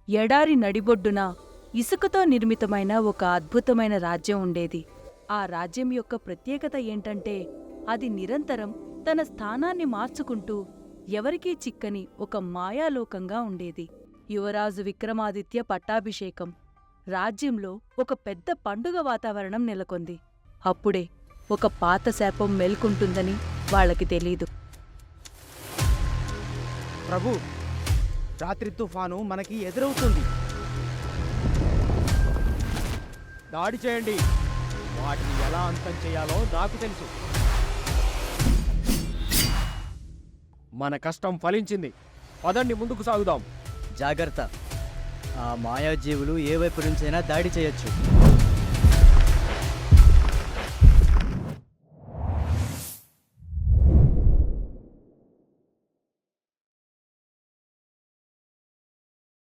ఎడారి నడిబొడ్డున ఇసుకతో నిర్మితమైన ఒక అద్భుతమైన రాజ్యం ఉండేది. ఆ రాజ్యం యొక్క ప్రత్యేకత ఏంటంటే అది నిరంతరం తన స్థానాన్ని మార్చుకుంటూ ఎవరికీ చిక్కని ఒక మాయాలోకంగా ఉండేది. యువరాజు విక్రమాదిత్య పట్టాభిషేకం. రాజ్యంలో ఒక పెద్ద పండుగ వాతావరణం నెలకొంది. అప్పుడే ఒక పాత శాపం మేల్కొంటుందని వాళ్ళకి తెలీదు. ప్రభు, రాత్రి తుఫాను మనకి ఎదురవుతుంది. దాడి చేయండి. వాటిని ఎలా అంతం చేయాలో నాకు తెలుసు. మన కష్టం ఫలించింది. పదండి, ముందుకు సాగుదాం. జాగ్రత్త, ఆ మాయాజీవులు ఏ వైపు నుంచైనా దాడి చేయొచ్చు.